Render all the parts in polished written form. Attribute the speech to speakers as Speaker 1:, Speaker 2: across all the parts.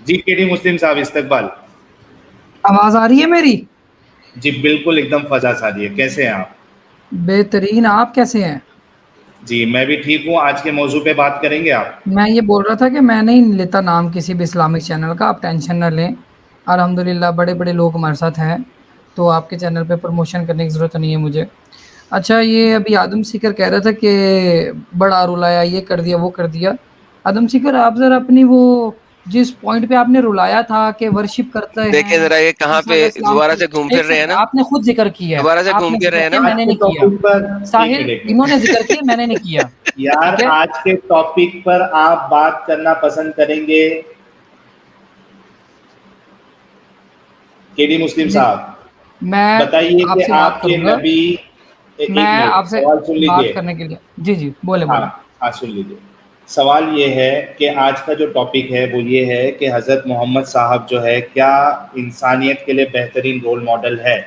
Speaker 1: जी KD मुस्लिम साहब इस्तकबाल।
Speaker 2: आवाज आ रही है मेरी?
Speaker 1: जी बिल्कुल एकदम फजा आ रही है। कैसे हैं आप?
Speaker 2: बेहतरीन। आप कैसे हैं?
Speaker 1: जी मैं भी ठीक हूँ। आज के मौजू पे बात करेंगे आप?
Speaker 2: मैं ये बोल रहा था कि मैं नहीं लेता नाम किसी भी इस्लामिक चैनल का, आप टेंशन ना लें। अल्हम्दुलिल्लाह बड़े-बड़े लोग हमारे साथ हैं, तो आपके चैनल पे प्रमोशन करने की ज़रूरत नहीं है मुझे। अच्छा, ये अभी आदम सीकर कह रहा था कि बड़ा रुलाया, ये कर दिया, वो कर दिया। आदम सीकर आप ज़रा अपनी वो जिस पॉइंट पे आपने रुलाया था कि वर्शिप करते
Speaker 3: देखिए
Speaker 2: हैं
Speaker 3: जरा ये कहाँ
Speaker 2: ईसा
Speaker 3: पे
Speaker 2: अलैहिस्सलाम
Speaker 3: दोबारा
Speaker 2: की,
Speaker 3: से घूम फिर
Speaker 2: एक
Speaker 3: रहे हैं
Speaker 2: सेकंड
Speaker 3: ना,
Speaker 2: आपने खुद ज़िक्र किया है,
Speaker 3: दोबारा से घूम
Speaker 2: आपने
Speaker 3: फिर रहे
Speaker 2: ज़िक्र
Speaker 3: हैं
Speaker 2: किया,
Speaker 3: ना।
Speaker 1: आज
Speaker 2: मैंने
Speaker 1: के
Speaker 2: नहीं किया।
Speaker 1: टॉपिक पर एक
Speaker 2: साहिल,
Speaker 1: मिनट
Speaker 2: इन्होंने ज़िक्र किया, मैंने नहीं किया,
Speaker 1: यार,
Speaker 2: ठीक है?
Speaker 1: आज के टॉपिक पर आप बात करना पसंद करेंगे? केडी मुस्लिम
Speaker 2: जी,
Speaker 1: साहब
Speaker 2: मैं
Speaker 1: बताइए कि
Speaker 2: आपसे बात
Speaker 1: आपके
Speaker 2: करूँगा।
Speaker 1: नबी
Speaker 2: मैं
Speaker 1: एक मिनट
Speaker 2: आपसे
Speaker 1: सवाल सुन
Speaker 2: बात
Speaker 1: लीजिए।
Speaker 2: करने के लिए जी, जी, बोलें,
Speaker 1: हाँ
Speaker 2: बोलें।
Speaker 1: हाँ, सुन लीजिए। सवाल ये है कि आज का जो टॉपिक है वो ये है कि हज़रत मोहम्मद साहब जो है क्या इंसानियत के लिए बेहतरीन रोल मॉडल है?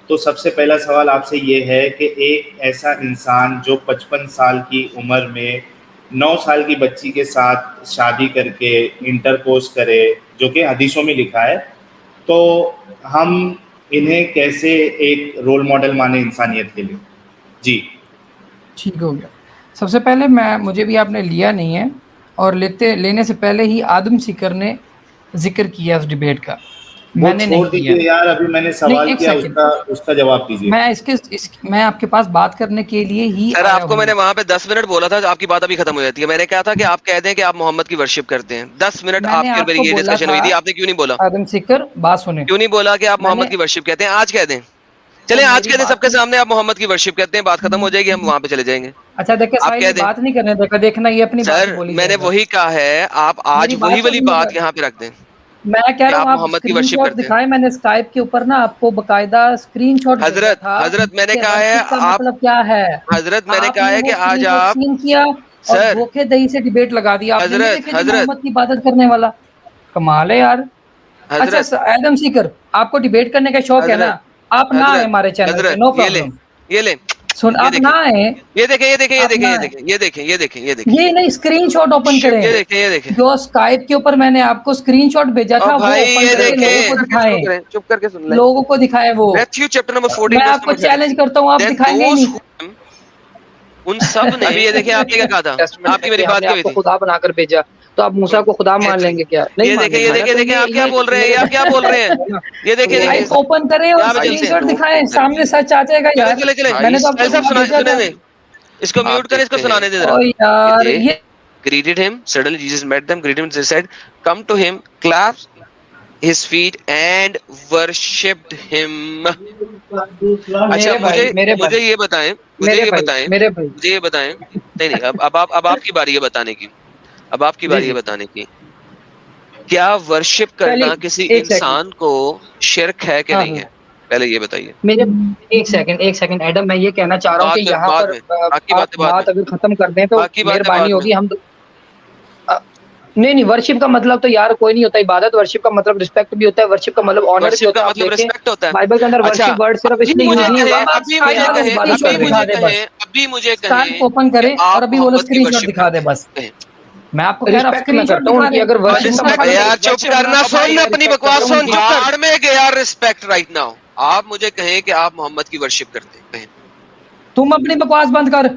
Speaker 1: तो सबसे पहला सवाल आपसे ये है कि एक ऐसा इंसान जो 55 साल की उम्र में 9 साल की बच्ची के साथ शादी करके इंटरकोर्स करे, जो कि हदीसों में लिखा है, तो हम इन्हें कैसे एक रोल मॉडल माने इंसानियत के लिए? जी।
Speaker 2: ठीक हो गया। सबसे पहले मुझे भी आपने लिया नहीं है और लेने से पहले ही आदम सीकर ने ज़िक्र किया उस डिबेट का,
Speaker 1: वो
Speaker 2: मैंने नहीं
Speaker 1: छोड़
Speaker 2: किया।
Speaker 1: दीजिए यार, अभी मैंने
Speaker 2: नहीं,
Speaker 1: सवाल
Speaker 2: 1
Speaker 1: किया,
Speaker 2: सेकंड,
Speaker 1: उसका उसका जवाब दीजिए।
Speaker 2: मैं आपके पास बात करने के लिए ही
Speaker 3: सर
Speaker 2: आया
Speaker 3: आपको
Speaker 2: हूँ।
Speaker 3: मैंने वहां पे 10 मिनट बोला था, आपकी बात अभी खत्म हो जाती है। मैंने कहा था कि आप कह दें कि आप मोहम्मद की वर्शिप करते हैं। 10 मिनट
Speaker 2: मैंने
Speaker 3: आपकी और मेरी
Speaker 2: आपको
Speaker 3: ये
Speaker 2: बोला
Speaker 3: डिस्कशन
Speaker 2: था,
Speaker 3: हुई थी, आपने क्यों नहीं बोला?
Speaker 2: आदम सीकर बात सुनें।
Speaker 3: क्यों नहीं बोला कि आप मोहम्मद
Speaker 2: मैंने
Speaker 3: की वर्शिप कहते हैं? आज कह दें,
Speaker 2: तो
Speaker 3: चले आज
Speaker 2: मेरी
Speaker 3: कह दें
Speaker 2: बात
Speaker 3: सबके
Speaker 2: सुन
Speaker 3: सामने आप मोहम्मद की वर्शिप कहते हैं, बात खत्म हो जाएगी, हम वहां पे चले जाएंगे।
Speaker 2: अच्छा देखिए
Speaker 3: आप
Speaker 2: साहिल,
Speaker 3: कह
Speaker 2: ये
Speaker 3: दें।
Speaker 2: बात नहीं करने देगा, देखना ये अपनी बात ही
Speaker 3: सर
Speaker 2: बोली
Speaker 3: मैंने
Speaker 2: जाएगा।
Speaker 3: वही कहा है, आप आज
Speaker 2: मेरी
Speaker 3: वही
Speaker 2: बात तो
Speaker 3: वाली
Speaker 2: सुनिएगा।
Speaker 3: बात यहाँ पे रख दें
Speaker 2: मैं कह
Speaker 3: कि
Speaker 2: रहा हूँ
Speaker 3: आप
Speaker 2: आप
Speaker 3: मोहम्मद की वर्शिप
Speaker 2: स्क्रीनशॉट
Speaker 3: करते हैं।
Speaker 2: दिखाएँ, मैंने स्काइप के ऊपर ना आपको बाकायदा स्क्रीनशॉट भेजा
Speaker 3: हजरत
Speaker 2: था
Speaker 3: हजरत मैंने
Speaker 2: कि
Speaker 3: कहा है
Speaker 2: वर्शिप का
Speaker 3: आप,
Speaker 2: मतलब क्या है।
Speaker 3: हजरत मैंने कहा
Speaker 2: आपने
Speaker 3: है कि
Speaker 2: वो
Speaker 3: आज
Speaker 2: स्क्रीनशॉट
Speaker 3: आप,
Speaker 2: सीन किया और
Speaker 3: सर
Speaker 2: धोखे-दही से डिबेट लगा दिया। आपने नहीं
Speaker 3: हजरत
Speaker 2: देखे जी
Speaker 3: हजरत
Speaker 2: मोहम्मद की इबादत करने वाला। कमाल है यार। अच्छा
Speaker 3: हजरत
Speaker 2: एडम सीकर, आपको डिबेट करने का शौक है ना?
Speaker 3: हजरत
Speaker 2: आप ना आए
Speaker 3: हजरत
Speaker 2: हमारे चैनल पे,
Speaker 3: हजरत
Speaker 2: नो
Speaker 3: ये ले,
Speaker 2: प्रॉब्लम।
Speaker 3: ये ले,
Speaker 2: सुन
Speaker 3: ये
Speaker 2: आप
Speaker 3: देखें,
Speaker 2: ना आए,
Speaker 3: ये देखें, ये देखें, ये
Speaker 2: आप
Speaker 3: देखें,
Speaker 2: ना
Speaker 3: ये
Speaker 2: आए।
Speaker 3: देखें, ये देखें, ये देखें, ये देखें,
Speaker 2: ये नहीं स्क्रीनशॉट ओपन
Speaker 3: ये
Speaker 2: करें।
Speaker 3: देखें, ये देखें।
Speaker 2: जो स्काइप के ऊपर मैंने आपको स्क्रीनशॉट भेजा
Speaker 3: और
Speaker 2: था वो
Speaker 3: भाई
Speaker 2: ओपन
Speaker 3: ये
Speaker 2: करके लोगों को
Speaker 3: देखें, शुरू
Speaker 2: दिखाएँ।
Speaker 3: करें, चुप करके सुन ले।
Speaker 2: लोगों को दिखाएँ वो।
Speaker 3: मैथ्यू चैप्टर नंबर 14
Speaker 2: मैं
Speaker 3: वर्स
Speaker 2: आपको
Speaker 3: नंबर
Speaker 2: चैलेंज
Speaker 3: 33,
Speaker 2: करता हूँ, आप
Speaker 3: देन
Speaker 2: दिखाएँगे ही
Speaker 3: दोज
Speaker 2: नहीं।
Speaker 3: हु, उन सब ने, अभी ये देखिए आपने क्या कहा था,
Speaker 2: टेस्टमेंट है
Speaker 3: आपकी
Speaker 2: कि
Speaker 3: मेरी बात
Speaker 2: हमने
Speaker 3: क्या हुई
Speaker 2: आपको
Speaker 3: थी?
Speaker 2: खुदा बनाकर भेजा, तो आप मूसा को खुदा मान लेंगे क्या? नहीं
Speaker 3: ये देखें,
Speaker 2: मानेंगे
Speaker 3: ये
Speaker 2: ना,
Speaker 3: देखें,
Speaker 2: तो
Speaker 3: देखें आप क्या
Speaker 2: ये
Speaker 3: बोल रहे हैं, ये
Speaker 2: मेरे
Speaker 3: आप क्या बोल रहे हैं? ये देखें,
Speaker 2: स्काइप
Speaker 3: देखिए
Speaker 2: ओपन करें और
Speaker 3: क्या भाई से
Speaker 2: स्क्रीनशॉट दिखाएँ, सामने सच आ जाएगा
Speaker 3: चले
Speaker 2: यार।
Speaker 3: चले चले,
Speaker 2: मैंने तो आपको
Speaker 3: भाई साहब
Speaker 2: खुदा
Speaker 3: सुना,
Speaker 2: भेजा
Speaker 3: सुने
Speaker 2: था।
Speaker 3: दे, इसको म्यूट करें, इसको सुनाने दे जरा।
Speaker 2: ओह यार ये
Speaker 3: Greeted him, suddenly Jesus met them, greeted him, they said, come to him, clasped his feet and worshipped him. अच्छा
Speaker 2: मेरे
Speaker 3: मुझे
Speaker 2: भाई,
Speaker 3: ये बताएं, मुझे
Speaker 2: मेरे
Speaker 3: ये
Speaker 2: भाई,
Speaker 3: बताएं,
Speaker 2: मेरे भाई।
Speaker 3: मुझे ये बताएं, नहीं नहीं, अब आपकी बारी है बताने की, अब आपकी
Speaker 2: जी,
Speaker 3: बारी है
Speaker 2: जी।
Speaker 3: बताने की। क्या वर्शिप
Speaker 2: पहले
Speaker 3: करना किसी
Speaker 2: 1 सेकंड।
Speaker 3: इंसान को शिर्क है कि
Speaker 2: हाँ,
Speaker 3: नहीं
Speaker 2: हाँ।
Speaker 3: है? पहले ये बताइए।
Speaker 2: मेरे 1 सेकंड एडम, मैं ये कहना चाह रहा हूँ कि यहाँ
Speaker 3: बाद
Speaker 2: पर
Speaker 3: में, बाकी
Speaker 2: आप
Speaker 3: बातें बाद में,
Speaker 2: बात अगर खत्म कर दें तो
Speaker 3: बाकी बातें
Speaker 2: मेहरबानी
Speaker 3: बाद में।
Speaker 2: होगी। अ, नहीं, वर्शिप का मतलब तो यार कोई नहीं होता इबादत, वर्शिप का मतलब रिस्पेक्ट भी होता है, वर्शिप का मतलब ऑनर भी
Speaker 3: वर्शिप
Speaker 2: होता
Speaker 3: का
Speaker 2: है। आप
Speaker 3: मतलब
Speaker 2: देखें
Speaker 3: रिस्पेक्ट होता है।
Speaker 2: बाइबल के अंदर
Speaker 3: अच्छा
Speaker 2: वर्शिप वर्ड सिर्फ
Speaker 3: अभी
Speaker 2: इसलिए
Speaker 3: मुझे
Speaker 2: यूज़ नहीं
Speaker 3: कहें,
Speaker 2: होता। आप
Speaker 3: अभी
Speaker 2: स्काइप
Speaker 3: मुझे
Speaker 2: वाला
Speaker 3: कहें,
Speaker 2: स्क्रीनशॉट
Speaker 3: अभी
Speaker 2: दिखा
Speaker 3: मुझे
Speaker 2: दे बस।
Speaker 3: कहें, अभी मुझे
Speaker 2: स्काइप
Speaker 3: कहें
Speaker 2: ओपन
Speaker 3: कि
Speaker 2: करे और
Speaker 3: आप
Speaker 2: अभी वो वाला
Speaker 3: मोहम्मद की
Speaker 2: स्क्रीनशॉट
Speaker 3: वर्शिप
Speaker 2: दिखा दे
Speaker 3: करते हैं,
Speaker 2: बस।
Speaker 3: कहें।
Speaker 2: मैं आपको कह रहा हूँ स्क्रीनशॉट दिखा दे, अगर वर्शिप का
Speaker 3: रिस्पेक्ट
Speaker 2: मतलब
Speaker 3: यार चुप करना, सुन अपनी बकवास सुन, चुप कर। भाड़ में गया रिस्पेक्ट राइट नाउ। आप मुझे कहें कि आप मोहम्मद की वर्शिप करते हैं, कहें।
Speaker 2: तुम अपनी बकवास बंद कर।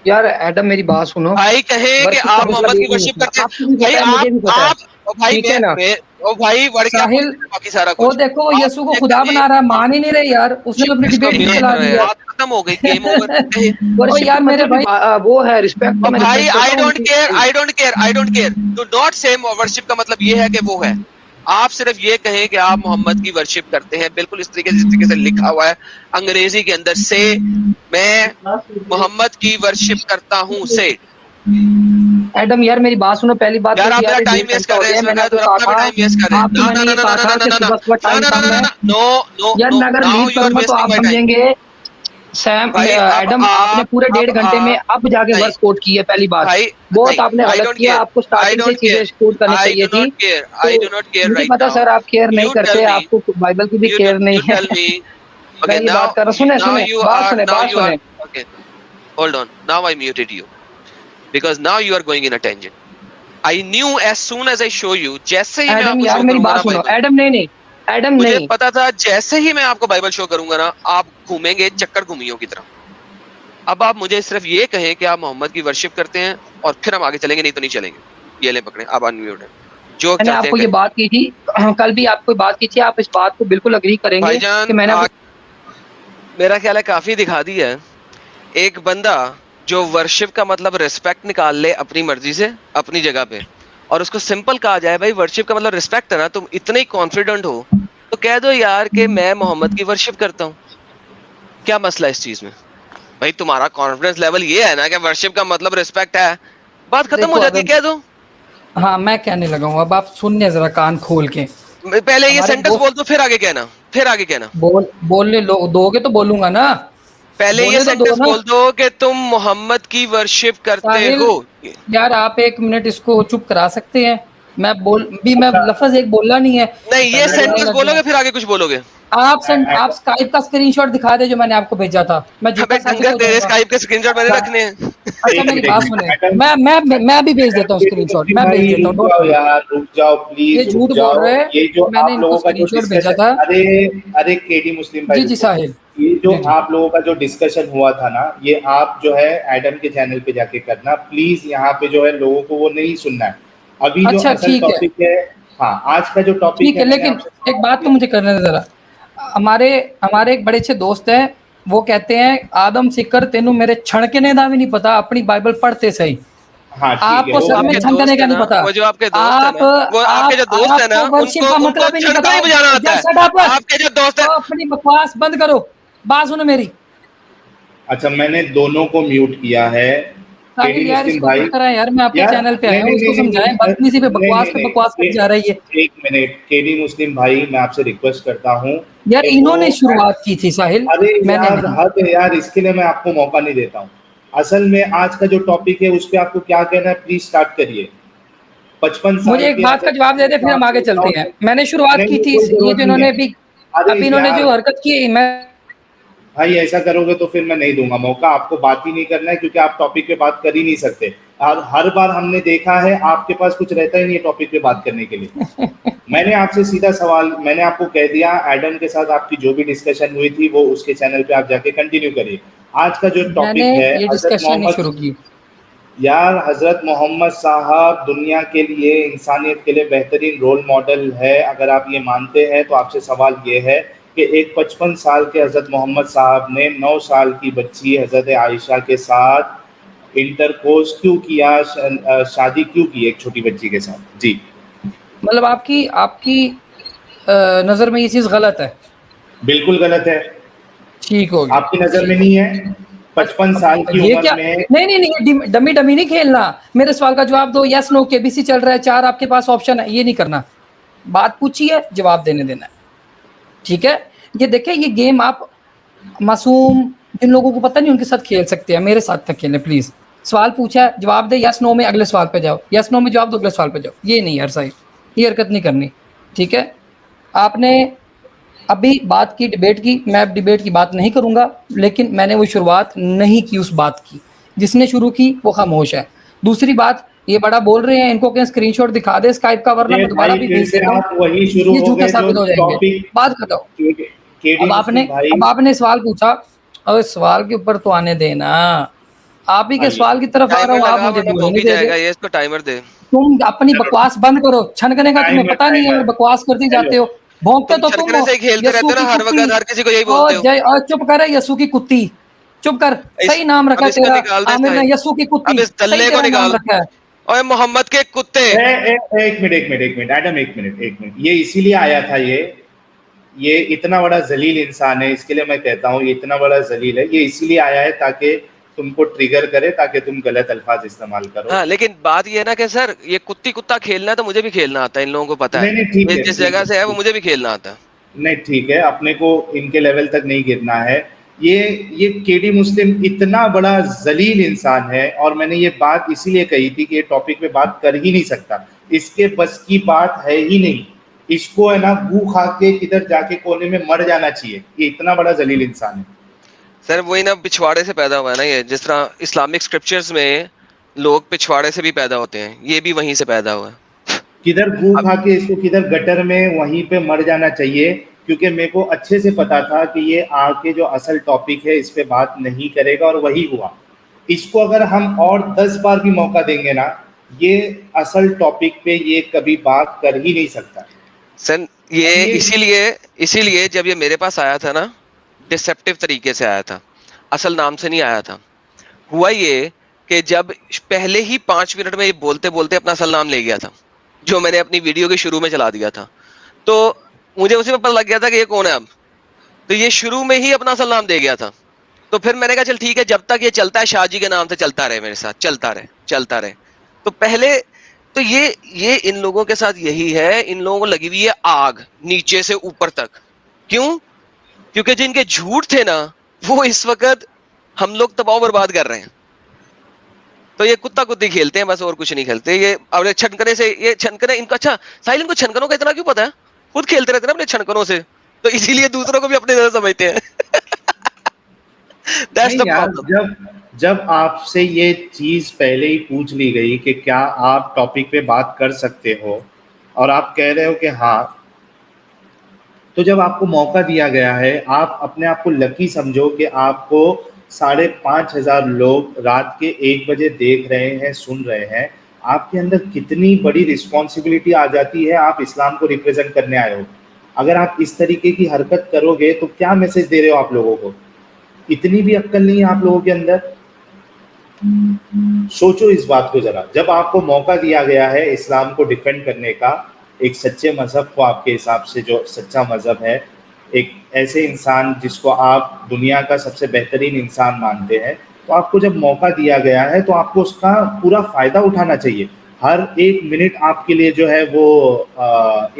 Speaker 2: यार एडम मेरी बात सुनो,
Speaker 3: भाई कहें कि
Speaker 2: वर्शिप का
Speaker 3: आप
Speaker 2: मतलब
Speaker 3: मोहम्मद
Speaker 2: ये
Speaker 3: की
Speaker 2: नहीं
Speaker 3: वर्शिप करते
Speaker 2: होता।
Speaker 3: हैं।
Speaker 2: आपको भी
Speaker 3: भाई
Speaker 2: पता है, मुझे भी पता है,
Speaker 3: आप ओ भाई
Speaker 2: ठीक है ना?
Speaker 3: मैं ओ भाई बढ़ गया
Speaker 2: साहिल,
Speaker 3: बाकी सारा
Speaker 2: वो
Speaker 3: कुछ।
Speaker 2: देखो वो
Speaker 3: आप
Speaker 2: यीशु को
Speaker 3: मुझे
Speaker 2: खुदा
Speaker 3: कहें,
Speaker 2: बना रहा है, मान ही नहीं रहे यार, उसने तो अपनी
Speaker 3: इसको
Speaker 2: डिबेट ही
Speaker 3: म्यूट
Speaker 2: चला
Speaker 3: करो
Speaker 2: दी
Speaker 3: यार,
Speaker 2: है।
Speaker 3: बात खत्म हो गई, गेम ओवर, कहें।
Speaker 2: ओ यार मेरे भाई वो है रिस्पेक्ट,
Speaker 3: और
Speaker 2: मैं
Speaker 3: भाई
Speaker 2: रिस्पेक्ट करता
Speaker 3: आई
Speaker 2: हूँ
Speaker 3: डोंट
Speaker 2: उनकी।
Speaker 3: Care, I don't care, I don't care, do not से वर्शिप का मतलब ये है कि वो है। आप सिर्फ ये कहें कि आप मोहम्मद की वर्शिप करते हैं, बिल्कुल इस तरीके से जिस तरीके से लिखा हुआ है अंग्रेजी के अंदर, से मैं मोहम्मद की वर्शिप करता हूं, से।
Speaker 2: एडम यार मेरी बात सुनो, पहली बात
Speaker 3: यार
Speaker 2: तो
Speaker 3: आप मेरा
Speaker 2: यार
Speaker 3: टाइम
Speaker 2: 1.5
Speaker 3: वेस्ट
Speaker 2: घंटा
Speaker 3: कर
Speaker 2: हो
Speaker 3: रहे हैं
Speaker 2: गया,
Speaker 3: इस
Speaker 2: मैंने
Speaker 3: वक्त,
Speaker 2: आपको
Speaker 3: और
Speaker 2: कहा
Speaker 3: अपना भी
Speaker 2: था,
Speaker 3: टाइम वेस्ट कर रहे हैं।
Speaker 2: आपको
Speaker 3: ना ना
Speaker 2: मैंने
Speaker 3: ना
Speaker 2: ये
Speaker 3: ना
Speaker 2: कहा
Speaker 3: ना ना
Speaker 2: था
Speaker 3: ना
Speaker 2: कि
Speaker 3: ना
Speaker 2: सुबह सुबह
Speaker 3: ना
Speaker 2: टाइम
Speaker 3: ना ना
Speaker 2: कम
Speaker 3: ना
Speaker 2: है।
Speaker 3: ना नो नो
Speaker 2: यार
Speaker 3: नो,
Speaker 2: अगर
Speaker 3: नाउ
Speaker 2: लीड
Speaker 3: यू आर
Speaker 2: करूंगा तो
Speaker 3: वेस्टिंग
Speaker 2: आप
Speaker 3: माय टाइम।
Speaker 2: समझेंगे। सैम
Speaker 3: भाई
Speaker 2: एडम आपने पूरे 1.5 घंटे में अब जाके
Speaker 3: नहीं
Speaker 2: वर्स कोट की है, पहली बात।
Speaker 3: भाई,
Speaker 2: बहुत
Speaker 3: नहीं,
Speaker 2: आपने
Speaker 3: आई
Speaker 2: गलत
Speaker 3: डोंट
Speaker 2: किया,
Speaker 3: केयर,
Speaker 2: आपको
Speaker 3: आई
Speaker 2: स्टार्टिंग से
Speaker 3: डोंट केयर,
Speaker 2: चीजें कोट करनी
Speaker 3: आई
Speaker 2: चाहिए
Speaker 3: डू
Speaker 2: थी।
Speaker 3: नॉट केयर,
Speaker 2: तो
Speaker 3: आई डू नॉट केयर
Speaker 2: मुझे
Speaker 3: राइट
Speaker 2: पता
Speaker 3: नाउ।
Speaker 2: सर आप केयर नहीं
Speaker 3: यू टेल
Speaker 2: करते,
Speaker 3: मी,
Speaker 2: आपको बाइबल की भी केयर नहीं
Speaker 3: you
Speaker 2: है।
Speaker 3: tell me,
Speaker 2: मैं
Speaker 3: okay,
Speaker 2: ये बात कर रहा हूँ, सुने
Speaker 3: now
Speaker 2: सुने
Speaker 3: you
Speaker 2: बात
Speaker 3: are,
Speaker 2: सुने
Speaker 3: now
Speaker 2: बात
Speaker 3: you are,
Speaker 2: सुने।
Speaker 3: okay, hold on, now I muted you because now you are going in a tangent. I knew as soon as I show you, जैसे ही मैं
Speaker 2: एडम
Speaker 3: आपको
Speaker 2: यार
Speaker 3: शो
Speaker 2: मेरी
Speaker 3: करूंगा
Speaker 2: बात
Speaker 3: ना
Speaker 2: सुनो,
Speaker 3: बाइबल,
Speaker 2: एडम नहीं, एडम
Speaker 3: मुझे
Speaker 2: नहीं।
Speaker 3: पता था जैसे ही मैं आपको बाइबल शो करूंगा ना, आप घूमेंगे चक्कर घूमियों की तरह। अब आप मुझे सिर्फ ये कहें कि आप मोहम्मद की वर्शिप करते हैं, और फिर हम आगे चलेंगे, नहीं तो नहीं चलेंगे। ये ले पकड़े, आप अनम्यूट है, जो
Speaker 2: मैंने
Speaker 3: चाहते हैं
Speaker 2: आपको ये
Speaker 3: कहें।
Speaker 2: बात की थी, कल भी आपको बात की थी, आप इस बात को बिल्कुल एग्री करेंगे कि
Speaker 3: भाईजान
Speaker 2: मैंने आपको
Speaker 3: मेरा ख्याल है काफी दिखा दिया है। एक बंदा जो वर्शिप का मतलब रिस्पेक्ट निकाल ले अपनी मर्जी से अपनी जगह पे, और उसको सिंपल कहा जाए भाई वर्शिप का मतलब रिस्पेक्ट है ना, तुम इतने ही कॉन्फिडेंट हो तो कह दो यार कि मैं मोहम्मद की वर्शिप करता हूँ। क्या मसला है इस चीज में? भाई तुम्हारा कॉन्फिडेंस लेवल ये है ना कि वर्शिप का मतलब रिस्पेक्ट है, बात खत्म हो
Speaker 2: देखो
Speaker 3: जाती है,
Speaker 2: अगर,
Speaker 3: कह दो।
Speaker 2: हाँ मैं कहने लगा हूँ, अब आप सुनने जरा कान खोल के।
Speaker 3: पहले ये
Speaker 2: हमारे एक
Speaker 3: सेंटेंस
Speaker 2: दोस्त,
Speaker 3: बोल दो, फिर आगे कहना, फिर आगे कहना।
Speaker 2: बोलने लो दोगे तो बोलूंगा ना,
Speaker 3: पहले ये
Speaker 2: बोलने तो दो
Speaker 3: सेंटेंस
Speaker 2: ना।
Speaker 3: बोल दो कि तुम मोहम्मद की वर्शिप करते
Speaker 2: साहिल
Speaker 3: हो।
Speaker 2: यार आप 1 मिनट इसको चुप करा सकते हैं? मैं
Speaker 1: अच्छा,
Speaker 2: लफ्ज एक बोलना नहीं है,
Speaker 3: नहीं, ये
Speaker 2: पहले बोलने
Speaker 3: सेंटेंस
Speaker 2: लग गए
Speaker 3: बोलोगे
Speaker 2: हैं।
Speaker 3: फिर आगे कुछ बोलोगे।
Speaker 2: आप स्काइप का स्क्रीनशॉट दिखा दे जो मैंने आपको भेजा था, मैं झूठा
Speaker 3: अबे
Speaker 2: साबित
Speaker 3: डंगर,
Speaker 2: हो
Speaker 3: तेरे
Speaker 2: जाऊंगा।
Speaker 3: स्काइप के स्क्रीनशॉट मैंने
Speaker 1: अच्छा,
Speaker 3: रखने हैं।
Speaker 2: अच्छा
Speaker 1: एक
Speaker 2: मेरी
Speaker 1: मिनट एक
Speaker 2: बात
Speaker 1: मिनट
Speaker 2: सुने,
Speaker 1: मैडम,
Speaker 2: मैं भी भेज
Speaker 1: मैडम
Speaker 2: देता हूँ
Speaker 1: केटी
Speaker 2: स्क्रीनशॉट,
Speaker 1: मुस्लिम
Speaker 2: मैं
Speaker 1: भाई
Speaker 2: भेज देता
Speaker 1: रुक
Speaker 2: हूँ, डोंट
Speaker 1: जाओ
Speaker 2: वरी।
Speaker 1: यार, रुक जाओ
Speaker 2: ये
Speaker 1: प्लीज, रुक
Speaker 2: झूठ बोल
Speaker 1: जाओ।
Speaker 2: रहे हैं,
Speaker 1: ये जो
Speaker 2: मैंने
Speaker 1: आप
Speaker 2: इनको
Speaker 1: लोगों का जो
Speaker 2: स्क्रीनशॉट भेजा
Speaker 1: डिस्कशन,
Speaker 2: था।
Speaker 1: अरे अरे केटी मुस्लिम भाई
Speaker 2: जी जी
Speaker 1: रुको,
Speaker 2: साहिल,
Speaker 1: ये जो
Speaker 2: जी जी।
Speaker 1: आप लोगों का जो डिस्कशन हुआ था ना, ये आप जो है एडम के चैनल पे जाके करना प्लीज। यहाँ पे जो है लोगों को वो नहीं सुनना है। अभी जो
Speaker 2: अच्छा
Speaker 1: असल
Speaker 2: ठीक है,
Speaker 1: टॉपिक है, हाँ आज का जो टॉपिक
Speaker 2: ठीक
Speaker 1: है
Speaker 2: है,
Speaker 1: मैंने
Speaker 2: लेकिन
Speaker 1: आपसे
Speaker 2: एक
Speaker 1: सवाल
Speaker 2: बात तो
Speaker 1: किया।
Speaker 2: मुझे करने दे जरा। हमारे हमारे एक बड़े अच्छे दोस्त हैं, वो कहते हैं आदम सिकर तेनू मेरे छणकने दा भी नहीं पता, अपनी बाइबल पढ़ते सही।
Speaker 1: हाँ ठीक है,
Speaker 2: आपको
Speaker 3: वो
Speaker 1: वो
Speaker 2: सच में
Speaker 3: आपके
Speaker 1: मैंने,
Speaker 2: छनकने
Speaker 3: दोस्त
Speaker 2: का
Speaker 3: है
Speaker 2: नहीं
Speaker 3: ना,
Speaker 2: पता।
Speaker 3: वो जो आपके दोस्त है
Speaker 2: आप
Speaker 3: ना, वो आपके जो दोस्त है ना,
Speaker 2: आपको वर्शिप
Speaker 3: उनको
Speaker 2: का
Speaker 3: उनको
Speaker 2: मतलब ही नहीं
Speaker 3: छड़का
Speaker 2: पता।
Speaker 3: ही बजाना आता है।
Speaker 2: जस्ट शट अप,
Speaker 3: आपके जो दोस्त है,
Speaker 2: तो अपनी बकवास बंद करो, बात सुनो मेरी।
Speaker 1: अच्छा मैंने दोनों को म्यूट किया है। केडी
Speaker 2: साहिल यार
Speaker 1: मुस्लिम
Speaker 2: इसको
Speaker 1: भाई,
Speaker 2: क्या करा है यार, मैं आपके
Speaker 1: यार
Speaker 2: चैनल पे
Speaker 1: नहीं
Speaker 2: आया हूँ,
Speaker 1: नहीं
Speaker 2: इसको
Speaker 1: नहीं नहीं
Speaker 2: समझाएं,
Speaker 1: नहीं
Speaker 2: बदतमीजी पे
Speaker 1: नहीं
Speaker 2: बकवास
Speaker 1: नहीं
Speaker 2: पे बकवास
Speaker 1: नहीं,
Speaker 2: कर जा रही है।
Speaker 1: एक मिनट केडी मुस्लिम भाई, मैं आपसे रिक्वेस्ट करता हूँ
Speaker 2: यार
Speaker 1: कि वो,
Speaker 2: इन्होंने शुरुआत की थी साहिल,
Speaker 1: अरे
Speaker 2: मैंने
Speaker 1: यार
Speaker 2: नहीं।
Speaker 1: हद है यार, इसके लिए मैं आपको मौका नहीं देता हूँ। असल में आज का जो टॉपिक है उस पर आपको क्या कहना है प्लीज स्टार्ट करिए। 55 साल
Speaker 2: मुझे एक
Speaker 1: के
Speaker 2: बात का
Speaker 1: हजरत
Speaker 2: जवाब दे
Speaker 1: मोहम्मद
Speaker 2: दे, फिर हम
Speaker 1: साहब
Speaker 2: आगे
Speaker 1: ने
Speaker 2: चलते हैं।
Speaker 1: 9 साल,
Speaker 2: मैंने शुरुआत
Speaker 1: नहीं
Speaker 2: की
Speaker 1: नहीं
Speaker 2: थी,
Speaker 1: कोई
Speaker 2: ये
Speaker 1: जरूरत
Speaker 2: जो
Speaker 1: नहीं
Speaker 2: इन्होंने
Speaker 1: है।
Speaker 2: अभी
Speaker 1: अरे
Speaker 2: अभी इन्होंने
Speaker 1: यार
Speaker 2: जो हरकत की, मैं
Speaker 1: भाई ऐसा करोगे तो फिर मैं नहीं दूंगा मौका, आपको बात ही नहीं करना है क्योंकि आप टॉपिक पे बात कर ही नहीं सकते। और हर बार हमने देखा है आपके पास कुछ रहता ही नहीं है टॉपिक पे बात करने के लिए। मैंने आपसे सीधा सवाल, मैंने आपको कह दिया एडम के साथ आपकी जो भी डिस्कशन हुई थी वो उसके चैनल पे आप जाके कंटिन्यू करिए। आज का जो
Speaker 2: मैंने
Speaker 1: टॉपिक है
Speaker 2: ये
Speaker 1: हजरत
Speaker 2: डिस्कशन नहीं
Speaker 1: मोहम्मद,
Speaker 2: शुरू की।
Speaker 1: यार हजरत मोहम्मद साहब दुनिया के लिए, इंसानियत के लिए बेहतरीन रोल मॉडल है। अगर आप ये मानते हैं तो आपसे सवाल ये है कि एक 55 साल के हजरत मोहम्मद साहब ने 9 साल की बच्ची हजरत आयशा के साथ इंटरकोर्स क्यों किया, शादी क्यों की एक छोटी बच्ची के साथ? जी
Speaker 2: मतलब आपकी आपकी नज़र में ये चीज़ गलत है?
Speaker 1: बिल्कुल गलत है।
Speaker 2: ठीक हो गया,
Speaker 1: आपकी नज़र में
Speaker 2: ठीक हो
Speaker 1: नहीं है?
Speaker 2: गया।
Speaker 1: 55 साल की
Speaker 2: ये
Speaker 1: उम्र
Speaker 2: क्या,
Speaker 1: में,
Speaker 2: नहीं नहीं नहीं, ये डमी डमी नहीं खेलना। मेरे सवाल का जवाब दो, यस नो, केबीसी चल रहा है, 4 आपके पास ऑप्शन है, ये नहीं करना। बात पूछी है, जवाब देने देना है, ठीक है? ये देखिए, ये गेम आप मासूम जिन लोगों को पता नहीं उनके साथ खेल सकते हैं, मेरे साथ तक खेलें प्लीज। सवाल पूछा है, जवाब दे यस नो में, अगले सवाल पे जाओ, यस नो में जवाब दो, अगले सवाल पे जाओ। ये नहीं यार साहिब, ये हरकत नहीं करनी, ठीक है? आपने अभी बात की, डिबेट की, मैं अब डिबेट की बात नहीं करूंगा, लेकिन मैंने वो शुरुआत नहीं की उस बात की, जिसने शुरू की वो खामोश है। दूसरी बात, ये बड़ा बोल रहे हैं, इनको कहीं स्क्रीनशॉट दिखा दे स्काइप का, वरना
Speaker 1: अरे
Speaker 2: मैं दोबारा
Speaker 1: भाई
Speaker 2: भी
Speaker 1: फिर
Speaker 2: भेज
Speaker 1: से
Speaker 2: देता हूँ,
Speaker 1: आप वही शुरू
Speaker 2: ये
Speaker 1: हो
Speaker 2: झूठा
Speaker 1: गए जो
Speaker 2: साबित हो जाएंगे।
Speaker 1: टॉपिक।
Speaker 2: बात बताओ,
Speaker 1: केडी मुस्लिम भाई,
Speaker 2: अब आपने सवाल पूछा, और सवाल के ऊपर तो आने देना। आप ही के
Speaker 1: आइए,
Speaker 2: सवाल की तरफ आ रहा
Speaker 3: टाइमर
Speaker 2: हूँ, आप
Speaker 3: लगा
Speaker 2: मुझे
Speaker 3: वरना
Speaker 2: बोलने
Speaker 3: भोग
Speaker 2: नहीं
Speaker 3: ही
Speaker 2: दे
Speaker 3: जाएगा
Speaker 2: रहे।
Speaker 3: ये, इसको टाइमर दे।
Speaker 2: तुम अपनी
Speaker 1: चलो
Speaker 2: बकवास बंद करो, छनकने का तुम्हें
Speaker 1: टाइमर
Speaker 2: पता नहीं है और
Speaker 1: टाइमर,
Speaker 2: बकवास करते
Speaker 1: चलो
Speaker 2: जाते हो। भौंकते
Speaker 3: तुम
Speaker 2: तो तुम
Speaker 3: छनकने
Speaker 2: हो,
Speaker 3: से ही खेलते
Speaker 2: यस्सू
Speaker 3: रहते हो
Speaker 2: की
Speaker 3: ना, हर
Speaker 2: कुत्ती।
Speaker 3: वक्त हर किसी को यही
Speaker 2: ओ
Speaker 3: बोलते हो।
Speaker 2: जय, और चुप कर, यस्सू की कुत्ती, चुप कर।
Speaker 3: इस
Speaker 2: सही नाम रखा
Speaker 3: अब
Speaker 2: है
Speaker 3: इसको
Speaker 2: तेरा,
Speaker 3: निकाल दे
Speaker 2: आमिर ने,
Speaker 3: साहिल,
Speaker 2: यस्सू की
Speaker 3: अब
Speaker 2: कुत्ती,
Speaker 3: इस
Speaker 2: सही
Speaker 3: दल्ले को
Speaker 2: तेरा नाम
Speaker 3: निकाल।
Speaker 2: रखा है।
Speaker 3: ओए मोहम्मद के कुत्ते।
Speaker 1: एक मिनट एक मिनट एक मिनट एडम, एक मिनट एक मिनट, ये इसीलिए आया था ये इतना बड़ा जलील इंसान है, इसके लिए मैं कहता हूँ ये इतना बड़ा जलील है, ये इसीलिए आया है ताकि तुमको ट्रिगर करे, ताकि तुम गलत अल्फाज इस्तेमाल करो।
Speaker 3: हाँ, लेकिन बात ये है ना कि सर ये कुत्ती कुत्ता खेलना है तो मुझे भी खेलना आता है, इन लोगों को पता
Speaker 1: नहीं
Speaker 3: है।
Speaker 1: नहीं ठीक
Speaker 3: ये
Speaker 1: है
Speaker 3: जिस
Speaker 1: ठीक
Speaker 3: जगह
Speaker 1: है
Speaker 3: से है वो
Speaker 1: ठीक
Speaker 3: मुझे भी खेलना आता है।
Speaker 1: नहीं ठीक है, अपने को इनके लेवल तक नहीं गिरना है। ये ये केडी मुस्लिम इतना बड़ा जलील इंसान है, और मैंने ये बात इसीलिए कही थी कि ये टॉपिक पे बात कर ही नहीं सकता, इसके बस की बात है ही नहीं। इसको है ना गू खा के किधर जाके कोने में मर जाना चाहिए, ये इतना बड़ा जलील इंसान है।
Speaker 3: सर वही ना, पिछवाड़े से पैदा हुआ है ना ये, जिस तरह इस्लामिक स्क्रिप्चर्स में लोग पिछवाड़े से भी पैदा होते हैं, ये भी वहीं से पैदा हुआ है।
Speaker 1: किधर गू
Speaker 3: अब
Speaker 1: खा के इसको किधर गटर में वहीं पे मर जाना चाहिए, क्योंकि मेरे को अच्छे से पता था कि ये आके जो असल टॉपिक है इस पे बात नहीं करेगा, और वही हुआ। इसको अगर हम और 10 बार भी मौका देंगे ना, ये असल टॉपिक पे ये कभी बात कर ही नहीं सकता।
Speaker 3: सर ये
Speaker 1: अब ये
Speaker 3: इसीलिए जब ये मेरे पास आया था ना, डिसेप्टिव तरीके से आया था, असल नाम से नहीं आया था। हुआ ये कि जब पहले ही 5 मिनट में ये बोलते बोलते अपना असल नाम ले गया था, जो मैंने अपनी वीडियो के शुरू में चला दिया था, तो मुझे उसी में पता लग गया था कि ये कौन है। अब तो ये शुरू में ही अपना असल नाम दे गया था। तो फिर मैंने कहा चल ठीक है, जब तक ये चलता है शाहजी के नाम से चलता रहे, मेरे साथ चलता रहे। तो पहले तो ये इन लोगों के साथ यही है, इन लोगों को लगी हुई है आग नीचे से ऊपर तक। क्यों? क्योंकि जिनके झूठ थे ना, वो इस वक्त हम लोग तबाह बर्बाद कर रहे हैं। तो ये कुत्ता कुत्ती खेलते हैं बस, और कुछ नहीं खेलते। ये अपने छनकने से, ये छनकने इनका, अच्छा साहिल इनको छनकनों का इतना क्यों पता है? खुद खेलते रहते हैं ना अपने छनकनों से, तो इसीलिए दूसरों को भी अपने जैसा समझते हैं। That's
Speaker 1: नहीं
Speaker 3: the
Speaker 1: यार,
Speaker 3: problem.
Speaker 1: जब आपसे ये चीज पहले ही पूछ ली गई कि क्या आप टॉपिक पे बात कर सकते हो, और आप कह रहे हो कि हाँ, तो जब आपको मौका दिया गया है, आप अपने आप को लकी समझो कि आपको 5,500 लोग रात के 1 बजे देख रहे हैं, सुन रहे हैं। आपके अंदर कितनी बड़ी रिस्पॉन्सिबिलिटी आ जाती है, आप इस्लाम को रिप्रेजेंट करने आए हो। अगर आप इस तरीके की हरकत करोगे तो क्या मैसेज दे रहे हो आप लोगों को? इतनी भी अक्ल नहीं है आप लोगों के अंदर? सोचो इस बात को जरा। जब आपको मौका दिया गया है इस्लाम को डिफेंड करने का, एक सच्चे मजहब को, आपके हिसाब से जो सच्चा मजहब है, एक ऐसे इंसान जिसको आप दुनिया का सबसे बेहतरीन इंसान मानते हैं, तो आपको जब मौका दिया गया है तो आपको उसका पूरा फायदा उठाना चाहिए। हर एक मिनट आपके लिए जो है वो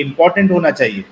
Speaker 1: इम्पोर्टेंट होना चाहिए।